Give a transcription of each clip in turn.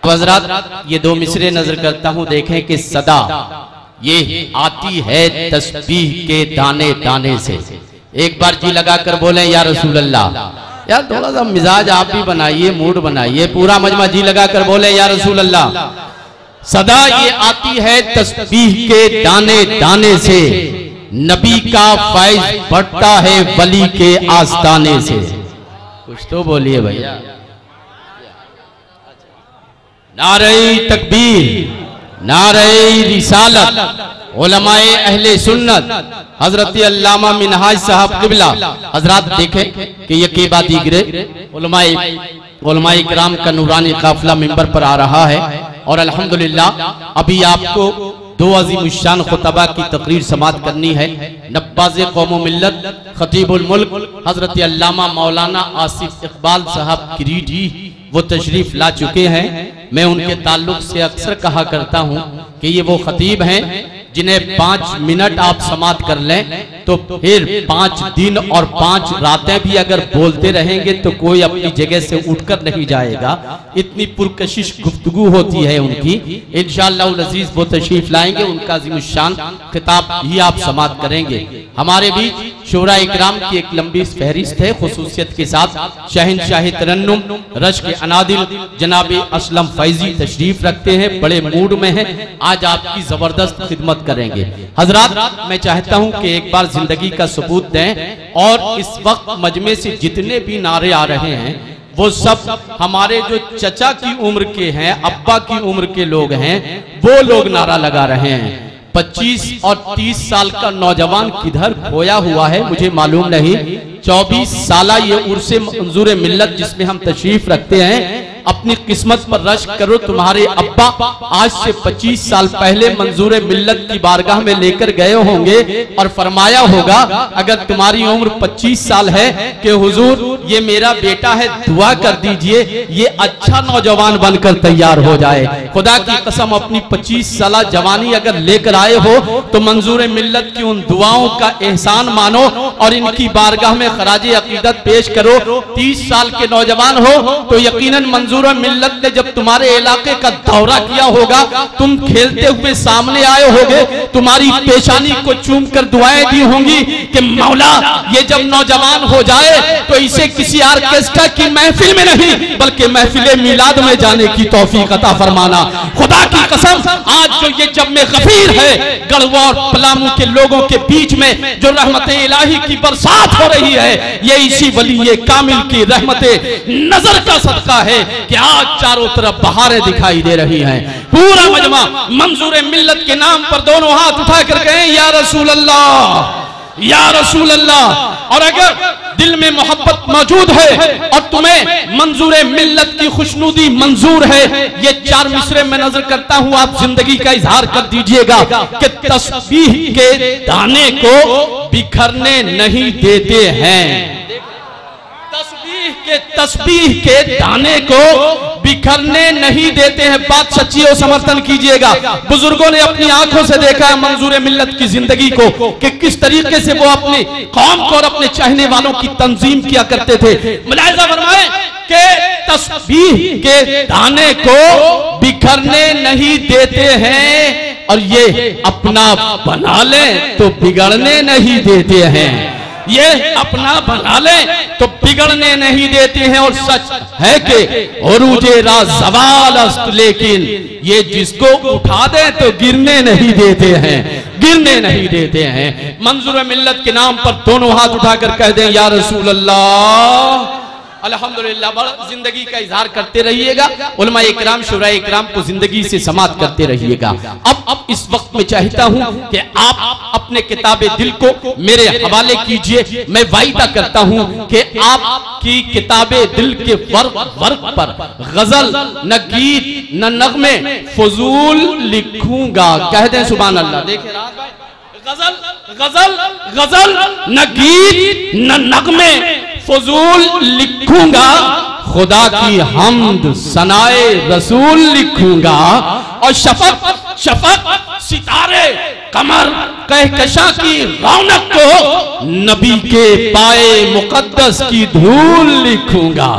अब हजरात ये दो मिसरे नजर करता हूं, देखें कि सदा ये आती है तस्बीह के दाने दाने से। एक बार जी लगा कर बोले या रसूल अल्लाह। यार थोड़ा सा मिजाज आप भी बनाइए, मूड बनाइए, पूरा मजमा जी लगा कर बोले या रसूल अल्लाह। सदा ये आती है तस्बीह के दाने दाने से, नबी का फैज बढ़ता है वली के आस्ताने से। कुछ तो बोलिए भैया। नारे तकबीर, नारे रिसालत, उलमाए अहले सुन्नत, हजरत अल्लामा मिनहाज साहब किबला। हजरात देखें कि ये के बाद गिरे उलमाए किराम का नूरानी काफिला मिंबर पर आ रहा है और अल्हम्दुलिल्लाह अभी आपको दो अजीम शान खुतबा की तकरीर समात करनी है। नब्बाज़े कौम मिल्लत खतीबुल मुल्क हजरत अल्लामा मौलाना आसिफ इकबाल साहब किरीटी वो तशरीफ ला चुके हैं। मैं उनके ताल्लुक से अक्सर कहा करता हूं कि ये वो खतीब हैं जिन्हें 5 मिनट आप समात कर लें तो फिर 5 दिन और 5 रातें भी अगर बोलते रहेंगे तो कोई अपनी जगह से उठकर नहीं जाएगा। इतनी पुरकशिश गुफ्तगू होती है उनकी। इंशाअल्लाह अज़ीज़ वो तशरीफ लाएंगे, उनका अज़ीमुश्शान खिताब ही आप समात करेंगे। हमारे बीच शुरा इकराम की एक लंबी फहरिस्त है, खुसूसियत के साथ शहनशाह तरन्नुम रश्क के अनादिल जनाबे असलम फैजी तशरीफ रखते हैं, बड़े मूड में हैं, आज आपकी जबरदस्त खिदमत करेंगे। हजरात मैं चाहता हूं कि एक बार जिंदगी का सबूत दें और इस वक्त मजमे से जितने भी नारे आ रहे हैं वो सब हमारे जो चचा की उम्र के हैं, अब्बा की उम्र के लोग हैं, वो लोग नारा लगा रहे हैं। 25 और 30 साल का नौजवान किधर खोया हुआ है मुझे मालूम नहीं। 24 साल ये उर्से मंजूर मिल्लत जिसमें हम तशरीफ रखते हैं, अपनी किस्मत पर रश्क करो। तुम्हारे अब्बा आज से 25 साल पहले मंजूर मिल्लत की बारगाह में लेकर गए होंगे और फरमाया होगा अगर तुम्हारी उम्र 25 साल है कि हुजूर ये मेरा बेटा है, दुआ कर दीजिए ये अच्छा नौजवान बनकर तैयार हो जाए। खुदा की कसम अपनी 25 साल जवानी अगर लेकर आए हो तो मंजूर मिल्लत की उन दुआओं का एहसान मानो और इनकी बारगाह में खराजे अकीदत पेश करो। 30 साल के नौजवान हो तो यकीनन मंजूर मिल्लत ने जब तुम्हारे इलाके का दौरा किया होगा, तुम खेलते हुए सामने आए होगे, तुम्हारी पेशानी को चूम कर दुआएं दी होंगी कि मौला ये जब नौजवान हो जाए तो इसे किसी ऑर्केस्ट्रा की महफिल में नहीं बल्कि महफिल मिलाद में जाने की तौफीक अता फरमाना। खुदा की कसम आज जो ये जब में गफीर है गढ़वा और पलामू के लोगों के बीच में जो रहमत इलाही की बरसात हो रही है, ये इसी वली कामिल की रहमत नजर का सदका है कि आज चारों तरफ बहारें दिखाई दे रही हैं। पूरा मजमा मंजूर मिल्लत के नाम पर दोनों हाथ उठा कर कहें या रसूल अल्लाह, या रसूल अल्लाह। और अगर दिल में मोहब्बत मौजूद है और तुम्हें मंजूर मिल्लत की खुशनुदी मंजूर है, ये 4 मिसरे में नजर करता हूं, आप जिंदगी का इजहार कर दीजिएगा कि तस्बीह के दाने को बिखरने नहीं देते हैं। तस्बीह के दाने को बिखरने नहीं देते हैं। बात सच्ची हो, समर्थन कीजिएगा। बुजुर्गों ने अपनी आंखों से देखा है मंजूर मिल्लत की जिंदगी को कि किस तरीके से वो अपनी कौम को और अपने चाहने वालों की तंजीम किया करते थे। मुलाहिजा फरमाएं कि तस्बीह के दाने को बिखरने नहीं देते हैं और ये अपना बना ले तो बिगड़ने नहीं देते हैं। ये अपना बना ले तो बिगड़ने नहीं देते हैं। और सच है कि उरूजे रा ज़वाल अस्त, लेकिन ये जिसको उठा दे तो गिरने नहीं देते हैं, गिरने नहीं देते हैं। मंजूर मिल्लत के नाम पर दोनों हाथ उठाकर कह दें या रसूल अल्लाह। अल्हम्दुलिल्लाह बड़ा जिंदगी का इजहार करते रहिएगा। उलमा इकराम शुरा इकराम को जिंदगी से समात करते रहिएगा। अब इस वक्त में चाहता हूं कि आप अपने किताबे दिल को मेरे हवाले कीजिए। मैं वायदा करता हूं कि आपकी किताबे दिल के वर्क पर गजल न गीत न नगमे फजूल लिखूंगा। कह दें सुभान अल्लाह। देखिए गजल गजल गजल न गीत न नगमे फजूल लिखूंगा, खुदा की हम्द सनाए रसूल लिखूंगा। और शफक शफक सितारे कमर कहकशा की रौनक को नबी के पाए मुकद्दस की धूल लिखूंगा।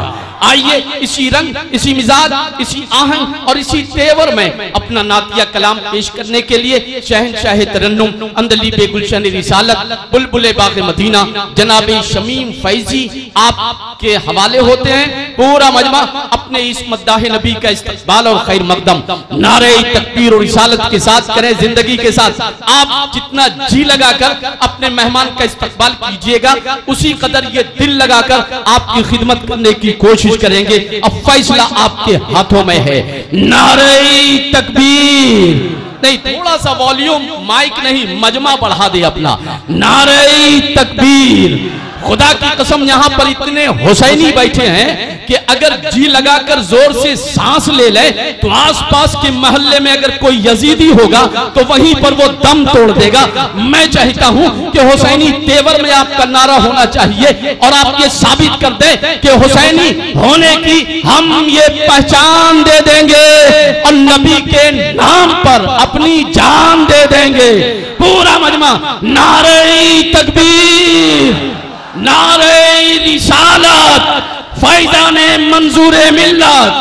आइए इसी रंग, इसी मिजाज, इसी आहंग और इसी तेवर में अपना नातिया कलाम पेश करने के लिए शहंशाह तरन्नुम अंदलीबे गुलशन रिसालत बुलबुले बाग़ मदीना जनाबे शमीम फैजी आपके हवाले होते हैं। पूरा मजमा अपने इस मद्दाह नबी का इस्तक़बाल और खैर मकदम नारे तकबीर और रिसालत के साथ करें। जिंदगी के साथ आप जितना जी लगाकर अपने मेहमान का इस्तक़बाल कीजिएगा, उसी कदर ये दिल लगाकर आपकी खिदमत करने की कोशिश करेंगे। अब फैसला आपके हाथों में है। नारे तकबीर नहीं, थोड़ा सा वॉल्यूम, माइक नहीं, मजमा बढ़ा दे अपना। नारे तकबीर। खुदा की कसम यहाँ पर इतने हुसैनी बैठे हैं कि अगर जी लगाकर जोर से सांस ले ले तो आसपास के मोहल्ले में अगर कोई यजीदी होगा तो वहीं पर वो दम तोड़ देगा। मैं चाहता हूँ कि हुसैनी तेवर में आपका नारा होना चाहिए और आप ये साबित कर दें कि हुसैनी होने की हम ये पहचान दे देंगे और नबी के नाम पर अपनी जान दे देंगे। पूरा मजमा नारे तकबीर, नारे रिसालत, फैज़ाने मंजूरे मिल्लत,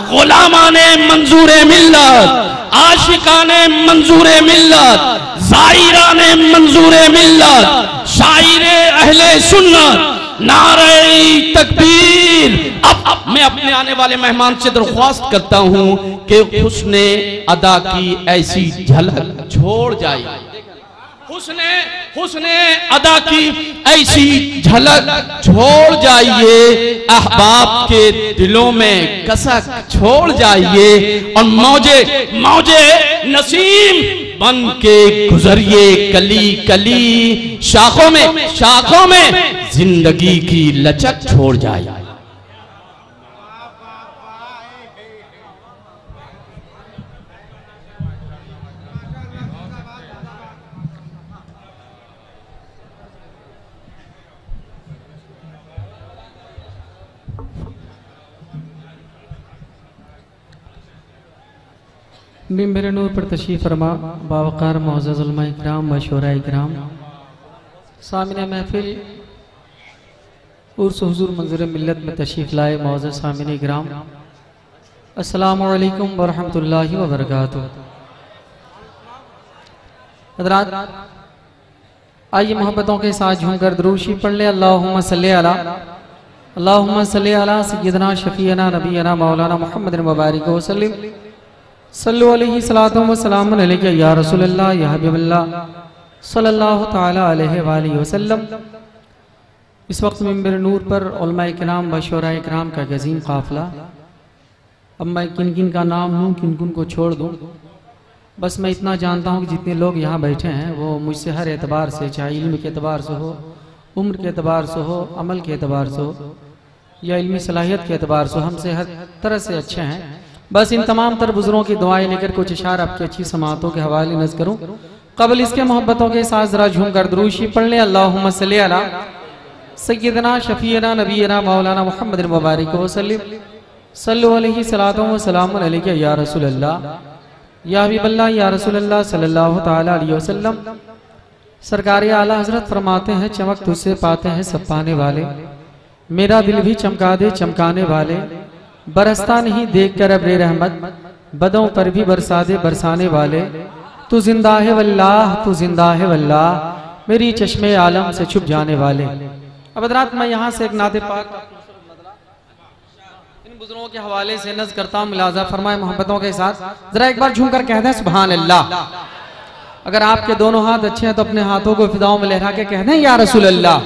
गुलामाने मंजूरे मिल्लत, आशिकाने मंजूरे मिल्लत, ज़ायराने मंजूरे मिल्लत, शायरे अहले सुन्नत, नारे तकबीर। अब मैं अपने आने वाले मेहमान से दरख्वास्त करता हूं कि हुस्ने अदा की ऐसी झलक छोड़ जाए। हुस्ने अदा की ऐसी झलक छोड़ जाइए, अहबाब के दिलों में कसक छोड़ जाइए और मौजे नसीम बन के गुजरिए कली कली, शाखों में जिंदगी की लचक छोड़ जाए। मेरे नूर पर तशरीफ़ फरमा बावकार मुअज़्ज़ज़ उलमा इकराम व शोरा इकराम, सामिने महफिल उर्स हुज़ूर मंज़िर मिल्लत में तशरीफ़ लाए मुअज़्ज़ज़ सामिने इकराम, अस्सलामु अलैकुम व रहमतुल्लाहि व बरकातुहू। हज़रात आइए मोहब्बतों के साथ झूमकर दुरूद शरीफ पढ़ ले। अल्लाहुम्मा सल्ली अला सय्यिदना शफ़ीअना नबीना मौलाना मुहम्मद मुबारक वसल्लम सल्लु अलैहि सलातो व सलामुन अलैका या रसूलल्लाह या हबीबल्लाह सल्लल्लाहु तआला अलैहि व आलिहि वसल्लम। इस वक्त मिंबर नूर पर उलमा इकराम व शोरा इकराम का गज़ीम काफ़िला। अब मैं किन किन का नाम लूँ, किन किन को छोड़ दूँ, बस मैं इतना जानता हूँ कि जितने लोग यहाँ बैठे हैं वो मुझसे हर एतबार से, चाहे इल्म के एतबार से हो, उम्र के एतबार से हो, अमल के एतबार से हो या इल्मी सलाहियत के एतबार से, हमसे हर तरह से अच्छे हैं। बस इन तमाम तर बुजुर्गों की दुआएं लेकर कुछ इशार आपकी अच्छी समातों के हवाले नज़र करूँ। कबल इसके मोहब्बतों के साथ जरा झूम कर दुरूद शरीफ पढ़ लें। अल्लाहुम्मा सल्ली अला सय्यिदना शफ़ीअना नबीना मौलाना मुहम्मद मुबारक वसल्लम सल्लु अलैहि सलातो व सलामुन अलैका या रसूलल्लाह या हबीबल्लाह या रसूलल्लाह सल्लल्लाहु तआला अलैहि वसल्लम। सरकार आला हजरत फरमाते हैं, चमक तुझसे पाते हैं सब पाने वाले, मेरा दिल भी चमका दे चमकाने वाले, बरसता नहीं देख कर अब्रे रहमत, बदों पर भी बरसा दे बरसाने वाले, तू जिंदा है वल्लाह, तू जिंदा है वल्लाह, मेरी चश्मे आलम से छुप जाने वाले। अब हज़रात मैं यहाँ से एक नाते पाक इन बुजुर्गों के हवाले से नज़र करता हूँ, मुलाजा फरमाए मोहब्बतों के साथ। जरा एक बार झूम कर कह दें सुभान अल्लाह। अगर आपके दोनों हाथ अच्छे हैं तो अपने हाथों को फिदाओं में लहरा के कह दें या रसूल अल्लाह।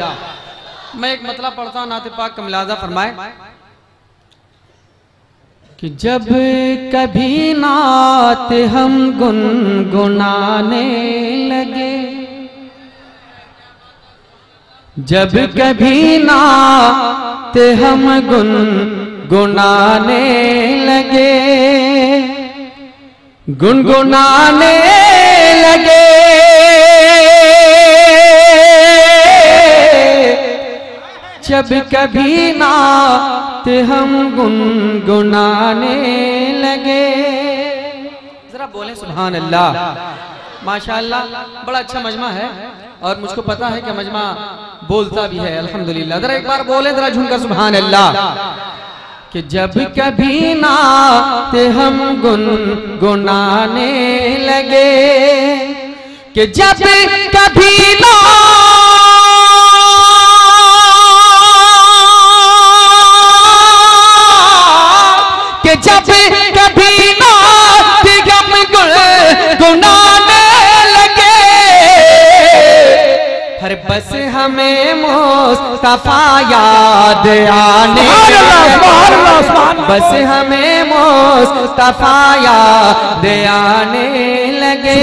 मैं एक मतलब पढ़ता हूँ नाते पाक का, मुलाजा फरमाए कि जब कभी नात हम गुनगुनाने लगे, जब कभी नात हम गुनगुनाने लगे, गुनगुनाने लगे, जब कभी नात हम गुनगुनाने लगे। जरा बोले सुभान अल्लाह। माशाअल्लाह बड़ा अच्छा मजमा है और मुझको पता है कि मजमा बोलता भी है अल्हम्दुलिल्लाह। जरा एक बार बोले जरा झूमकर सुभान अल्लाह। कि जब कभी नात हम गुनगुनाने लगे, कि जब कभी कि जब कभी नात हम गुनगुनाने लगे, हर बस हमें मुस्तफा याद आने लगे, बस हमें मुस्तफा याद आने लगे,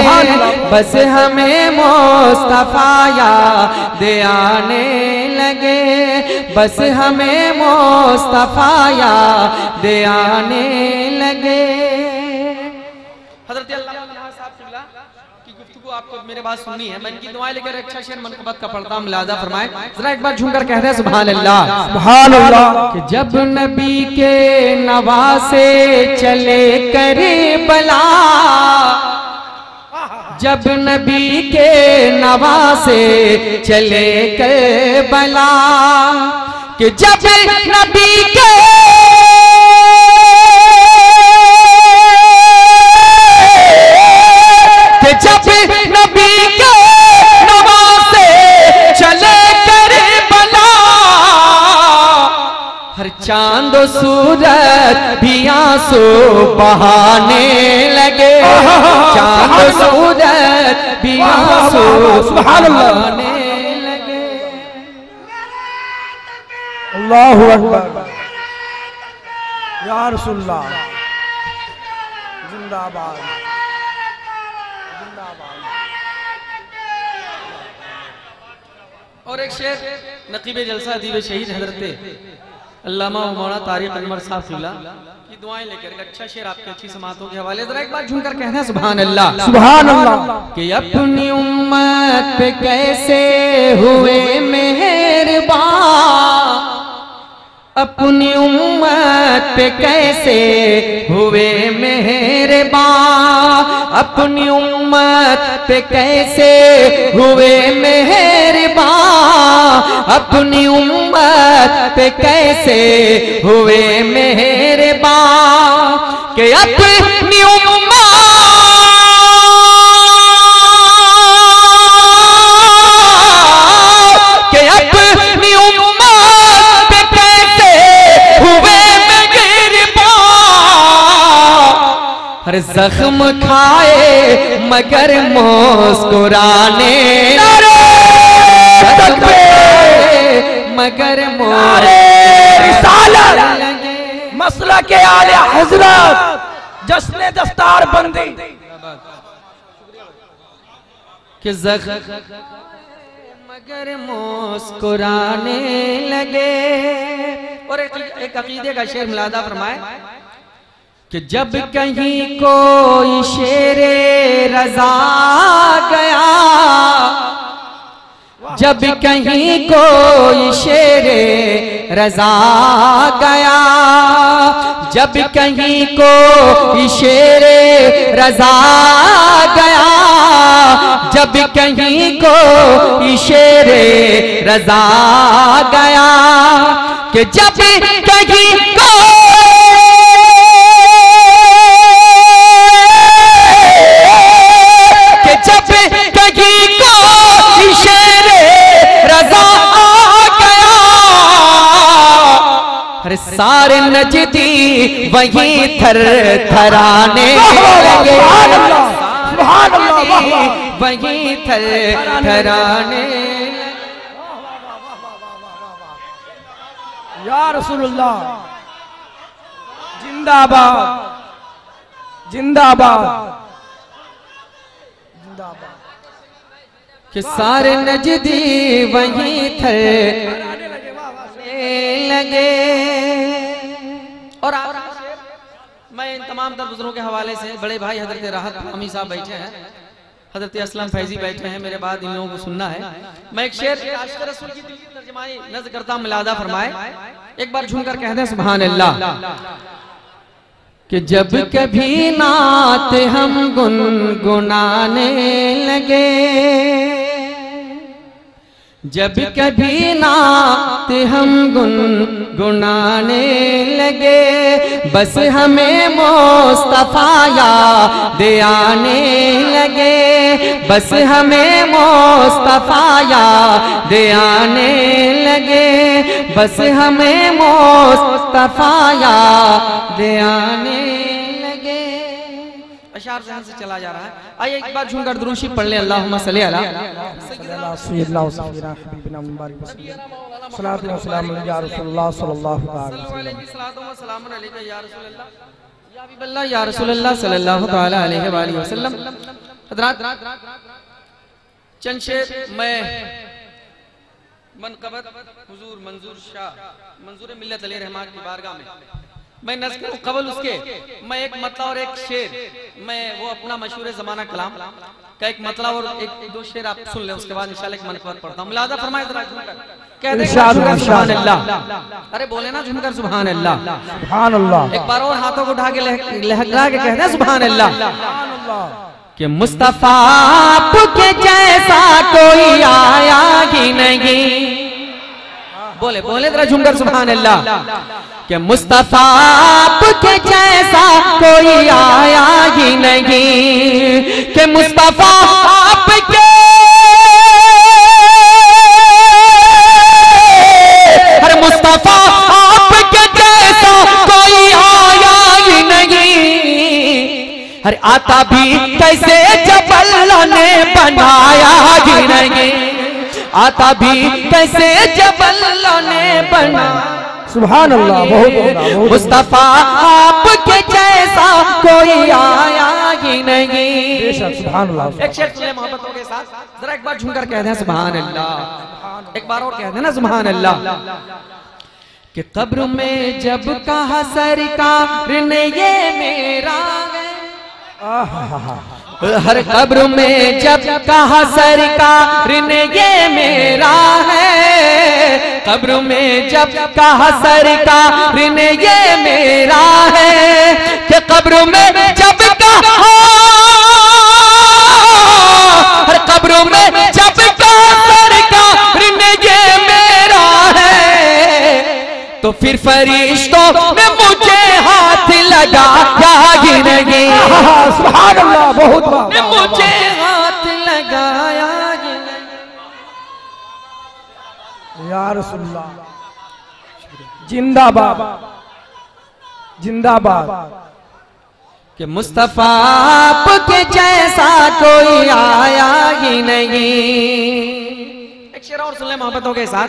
बस हमें मुस्तफा याद आने लगे, बस हमें मुस्तफा याद आने लगे। हज़रत अल्लामा साहब की गुफ्तगू आपको मेरे बात सुननी है, मैं इनकी दुआएं लेकर अच्छा शेर मनक़बत का पढ़ता हूं, मुलाज़ा फरमाएं जरा एक बार झूमकर कह रहे हैं सुभान अल्लाह सुभान अल्लाह। कि जब नबी के नवासे चले करबला, जब नबी के नवासे चले करबला, कि जब नबी के जब नबी के नवासे चले करबला, हर चांद सूरज भी आंसू बहाने लगे, चांद सूरज भी आंसू बहाने लगे। अल्लाहु अकबर या रसूलल्लाह, जिंदाबाद जिंदाबाद। और एक शेर नकीब जलसा अदीब शहीद हजरत अल्लामा मौलाना तारिक अनवर साहब की दुआएं लेकर एक अच्छा शेर आपके अच्छी समातों के हवाले जरा एक बार झूमकर कहना है सुभान अल्लाह सुभान अल्लाह। कि अपनी उम्मत पे कैसे हुए मेहरबान, अपनी उम्मत पे कैसे हुए मेहरबान, अपनी उम्मत पे कैसे हुए मेहरबान, अपनी उम्मत पे कैसे हुए मेहरबान, कि अपनी उम्मत के अपनी उम्मत पे कैसे हुए मेहरबान, हर जख्म खाए मगर मुस्कुराने मगर लगे। मसला के आले हजरत जश्न दस्तार बंदी कि जख्म मगर मुस्कुराने लगे। और एक अकीदे का शेर मुलादा फरमाए कि जब कहीं कोई शेरे रजा गया, जब कहीं कोई शेरे रजा गया, जब कहीं कोई शेरे रजा गया, जब कहीं कोई शेरे रजा गया, कि जब कहीं को जब कहीं को शेरे रजा गया, हर सारे नजदी वहीं थर थराने लगे, वहीं थर थराने। या रसूलुल्लाह जिंदाबाद जिंदाबाद जिंदाबाद। कि सारे नजदी वहीं थे लगे। और मैं इन तमाम तर बुजुर्गों के हवाले से बड़े भाई हजरत राहत अमी साहब बैठे हैं, हजरत असलम फैजी बैठे हैं, मेरे बाद इन लोगों को सुनना है। मैं एक शेर आशिक रसूल की तर्जुमानी नज़्म करता हूं, मुलादा फरमाए एक बार झूमकर कह दें सुभान अल्लाह। कि जब कभी नात हम गुनगुनाने लगे, जब कभी नात हम गुनगुनाने लगे, बस हमें मुस्तफा याद आने लगे, बस हमें मुस्तफा याद आने लगे, बस हमें मुस्तफा याद आने लगे। अशार जहन से चला जा रहा है। आइए एक बार झूमकर दुरूशी पढ़ ले। अल्लाहुम्मा सल्ली अला सय्यदना व सफीना हबीबना मुबारक वसल्लम सलातु व सलाम या रसूलुल्लाह सल्लल्लाहु अलैहि वसल्लम या रसूलल्लाह सल्लल्लाहु तआला अलैहि वसल्लम। हज़रात चंद शेर मैं मनक़बत हुजूर मंजूर शाह मंजूर मिल्लत अली रहमान की बारगाह में मैं नज़्म करूं। कबल उसके मैं एक मतला और एक शेर, मैं वो अपना मशहूर ज़माना कलाम का एक मतला और एक दो शेर आप सुन ले, उसके बाद इंशाल्लाह एक मनक़बत पढ़ता हूं। मुलाज़ा फरमाए जरा झूमकर, कहते हैं सुभान अल्लाह। अरे बोले ना झूमकर सुभान अल्लाह, सुभान अल्लाह। एक बार और हाथों को उठा के लहरा के कहते हैं सुभान अल्लाह। कि मुस्तफा आपके जैसा कोई आया ही नहीं, बोले बोले जरा झूमकर सुभान अल्लाह। कि मुस्तफा आपके जैसा कोई आया ही नहीं, कि मुस्तफा आपके हर मुस्तफा आपके जैसा कोई आया ही नहीं, हर आता भी कैसे जब अल्लाह ने बनाया ही नहीं, आता भी कैसे जब अल्लाह ने बनाया। सुभान अल्लाह। बहुत मुस्तफा आपके जैसा कोई आया ही नहीं। सुभान अल्लाह। एक शेर सुने मोहब्बतों के साथ, जरा एक बार झूमकर कहते हैं सुभान अल्लाह। एक बार और कहते हैं ना सुभान अल्लाह। कि कब्र में जब कहा सरकार ने ये मेरा है, हर कब्र में जब कहा सरकार ने ये मेरा है, कब्र में जब कहा सरकार ने ये मेरा है, कि कब्र में जब कहा हर कब्र में जब कहा सरकार ने ये मेरा है, तो फिर फरिश्तों ने मुझे हाथ लगाया ही नहीं। सुभान अल्लाह। बहुत मुझे हाथ लगाया ही नहीं। या रसूलुल्लाह जिंदाबाद जिंदाबाद। कि मुस्तफा आपके जैसा कोई आया ही नहीं। एक शेर और सुन ले मोहब्बतों के साथ।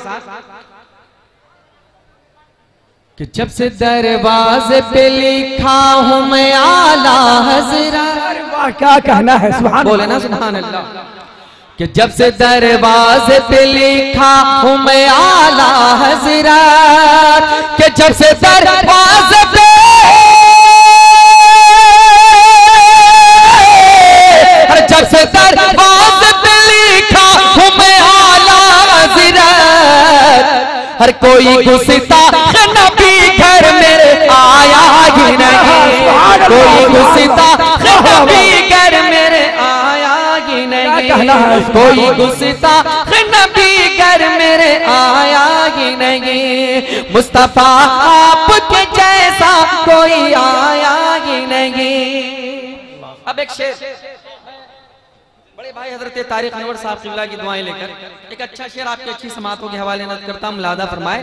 कि जब से दरवाजे पे लिखा हूँ मैं आला हज़रत, क्या कहना है। सुभान बोले ना सुभान अल्लाह। कि जब से दरवाजे पे लिखा हूँ मैं आला हज़रत, कि जब से दरवाजे पे जब से दरवाजे पे लिखा हूँ मैं आला हज़रत, हर कोई गुस्ता नबी घर मेरे आया ही नहीं, कोई गुस्ता नबी घर मेरे आया ही नहीं, कोई गुस्ता नबी घर मेरे आया ही नहीं। मुस्तफा आपके जैसा कोई आया ही नहीं। अब एक शेर बड़े भाई हजरत तारिक अनवर साहब किबला की दुआएं लेकर एक अच्छा शेर आपकी अच्छी समातों के हवाले नज़र करता हूं। मुलादा फरमाए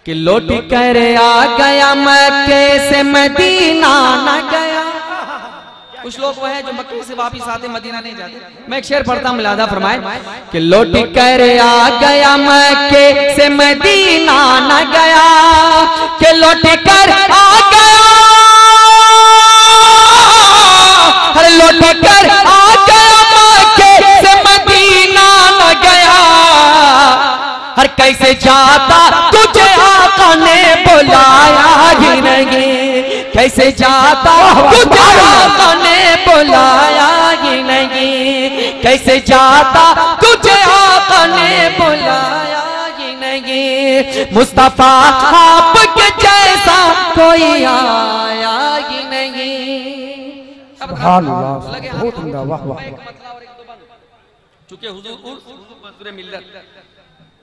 कि लौट कर आ गया मक्के से मदीना न गया। कुछ लोग वो है जो मक्के से वापिस आते मदीना नहीं जाते। मैं एक शेर पढ़ता हूं। मुलादा फरमाए कि लौट कर आ गया मक्के से मदीना न गया, कि लौट कर आ गया हर लौट कर आ गया मक्के से मदीना न गया, हर कैसे जाता तुझे आका ने बुलाया ही नहीं, कैसे जाता तुझे आका ने बुलाया ही नहीं, कैसे जाता तुझे आका ने बुलाया ही नहीं। मुस्तफा आपके जैसा कोई आया ही नहीं। सुभान अल्लाह। बहुत उम्दा। वाह वाह। चूंकि हुजूर मिल्लत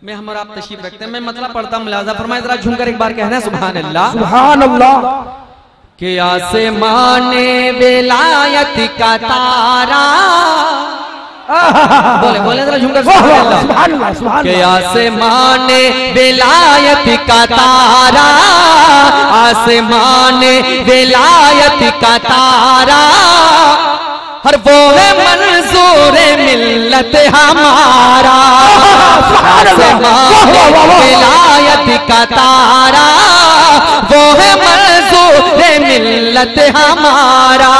में हमारा आप तशरीफ रखते हैं, मैं मतलब पढ़ता मुलाजा फरमाए, जरा झूमकर एक बार कहना है सुभान अल्लाह। सुभान अल्लाह। के आसमाने विलायत का तारा, बोले बोले जरा झूमकर सुभान अल्लाह। के आसमाने विलायत का तारा, आसमाने विलायत का तारा, हर वो है मंजूर मिल्लत हमारा। विलायत का तारा, वो है मंजूर मिल्लत हमारा।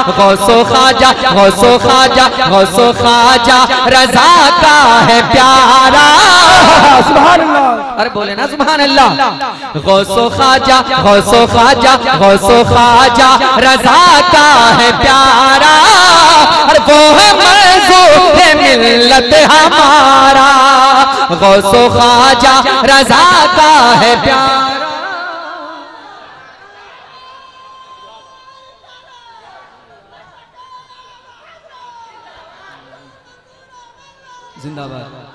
गौसो ख्वाजा गौसो ख्वाजा गौसो ख्वाजा रजा का है प्यारा। सुभान अल्लाह। अरे बोले ना सुभान अल्लाह। गौसो ख्वाजा गौसो ख्वाजा गौसो ख्वाजा रजा का है प्यारा, और वो है मंजूर मिल्लत हमारा। गौसो ख्वाजा रजा का है प्यारा। जिंदाबाद।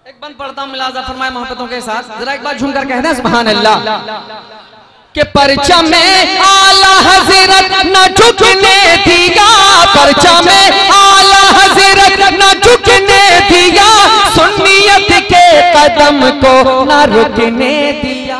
एक बंद पढ़ता हूं मुलाजा फरमाए मोहब्बतों के साथ, जरा एक बार झूमकर कहते हैं सुभान अल्लाह। के परचम में आला हजरत न झुकने दिया, परचम में आला हजरत न झुकने दिया, सुन्नियत के कदम को न रुकने दिया।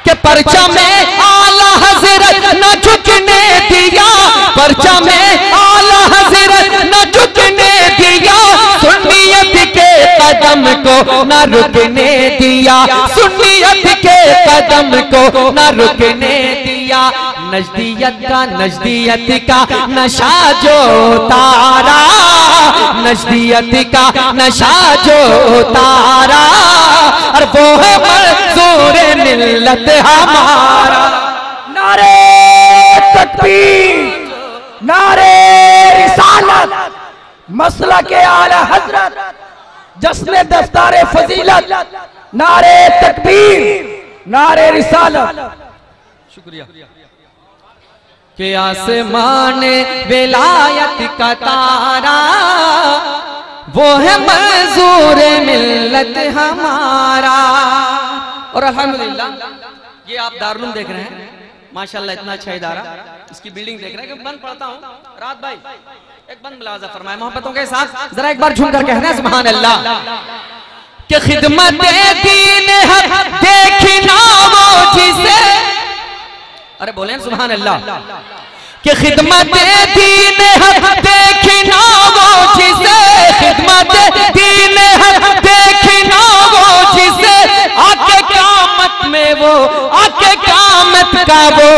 के परचम में आला हजरत न झुकने दिया, परचम में आला हजरत न झुकने दिया, सुन्नियत के कदम को न रुकने दिया, सुन्नियत के कदम को न रुकने दिया। नजदियत का नशा जो तारा, नजदियत का नशा जो तारा, और वो है मंजूर मिल्लत हमारा। नारे तकबीर, नारे रिसालत, मसला के आला हजरत, जश्न दस्तारे फजीलत, नारे तकबीर, नारे रिसालत। शुक्रिया। के आसमान विलायत का तारा, वो है मंजूर मिल्लत हमारा। और अल्हम्दुलिल्लाह ये आप दारुल देख रहे हैं, माशाल्लाह इतना अच्छा इदारा, इसकी बिल्डिंग देख रहे हैं। बंद पढ़ता हूँ रात भाई, एक बंद मुलाजा फरमाए मोहब्बतों के साथ, जरा एक बार झूमकर कहना है सुभान अल्लाह। कि खिदमत दीन हक देखी ना वो जिसे, अरे बोले सुभान अल्लाह। कि खिदमत दीन हक देखी ना वो जिसे, खिदमत दीन हक देखी ना वो जिसे, आके क़यामत में वो, आके क़यामत का वो,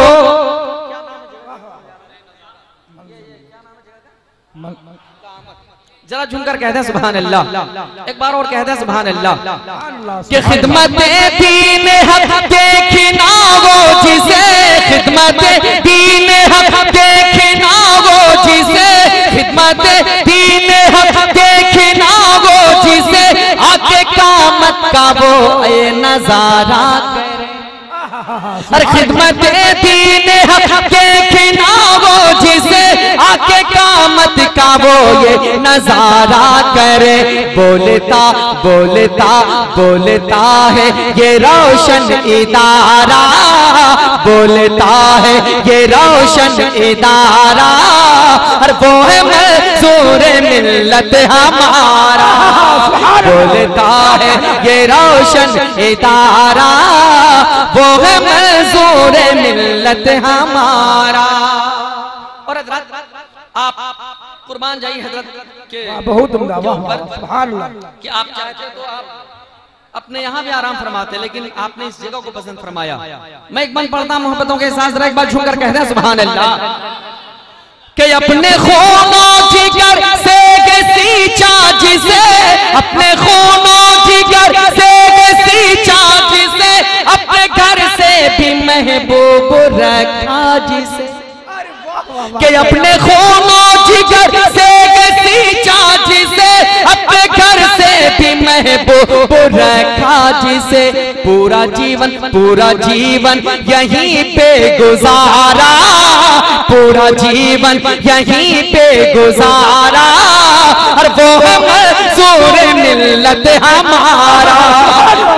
जरा झुमकर कहते हैं सुभान अल्लाह। एक बार और कहते हैं सुभान अल्लाह। कि खिदमत दीन हक देखी ना वो जिसे, खिदमत दीन हक देखी ना वो जिसे, खिदमत दीन हक देखी ना वो जिसे, आके क़यामत का वो ये नजारा करे। और खिदमत दीन हक देखी ना वो जिसे, आके क़यामत का वो ये नजारा करे। बोलता बोलता बोलता है ये रोशन इदारा, बोलता है ये रोशन इदारा, और वो है मंजूर मिल्लत हमारा। बोलता है ये रोशन इदारा, वो है मंजूर मिल्लत हमारा। और हज़रत आप कुर्बान जाइए हजरत के, बहुत उम्दा, वाह वाह, सुभान अल्लाह। कि आप चाहते तो आप अपने यहाँ भी आराम फरमाते, लेकिन आपने इस जगह को पसंद फरमाया। मैं एक बंद पढ़ता मोहब्बतों के साथ, जरा एक बार झुमकर कहना सुभान अल्लाह। कि अपने खूनों जिगर से सींचा जिसे, अपने खूनों जिगर से सींचा जिसे, अपने घर से भी महबूब रखा जिसे। कि अपने खूनों जिगर से सींचा जिसे, अपने घर से भी महबूब रखा जिसे पूरा जीवन यहीं पे गुजारा, पूरा जीवन यहीं पे गुजारा, और वो मंसूर मिल्लत हमारा,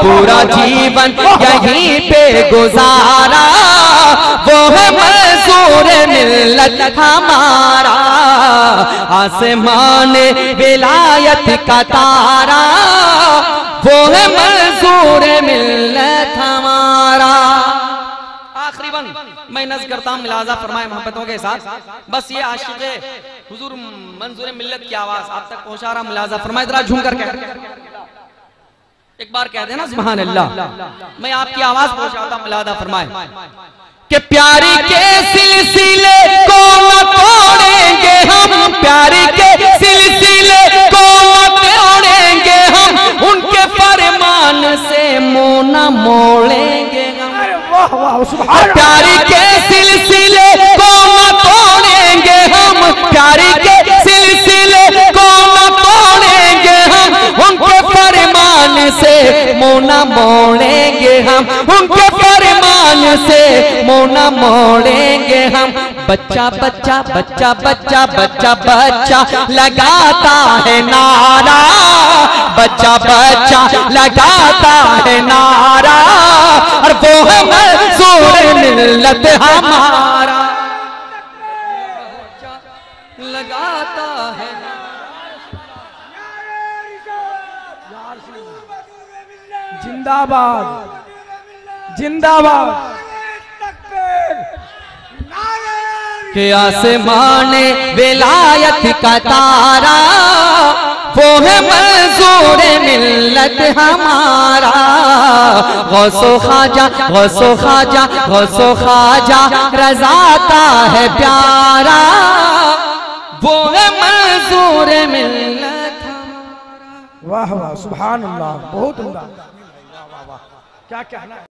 पूरा जीवन यहीं पे गुजारा, वो मंसूर मिल्लत हमारा, आसमान विलायत का तारा, वो है मंसूर मिल्लत हमारा। आखिरी बंद मैं नज़्म करता हूँ, मिलाजा फरमाए मोहब्बतों के साथ। बस ये आशिक़े हुजूर मंसूर मिल्लत की आवाज आप तक पहुंचा रहा, मिलाजा फरमाए जरा झूम कर कह, एक बार कह देना सुभान अल्लाह। मैं आपकी आवाज पहुंचाता हूँ, मिलाजा फरमाए कि प्यारी के सिलसिले को न तोड़ेंगे हम, प्यारी के सिलसिले को न तोड़ेंगे हम, उनके फरमान से मुंह न मोड़ेंगे हम, प्यारी के सिलसिले को न तोड़ेंगे हम, प्यारी के सिलसिले को न तोड़ेंगे हम, उनके फरमान से मुंह न मोड़ेंगे हम, उनके फरमान से मुंह न मोड़ेंगे हम। बच्चा बच्चा बच्चा बच्चा बच्चा बच्चा लगाता है नारा, बच्चा बच्चा लगाता है नारा, और वो है मंसूर मिल्लत हमारा, लगाता है। जिंदाबाद जिंदाबाद। के आसमान विलायत का तारा, वो है मंसूर मिल्लत हमारा, गौसो ख्वाजा गौसो ख्वाजा गौसो ख्वाजा रज़ाता है प्यारा, वो है मंसूर मिल्लत हमारा। वाह वाह सुभान अल्लाह, बहुत उम्दा, क्या कहना है।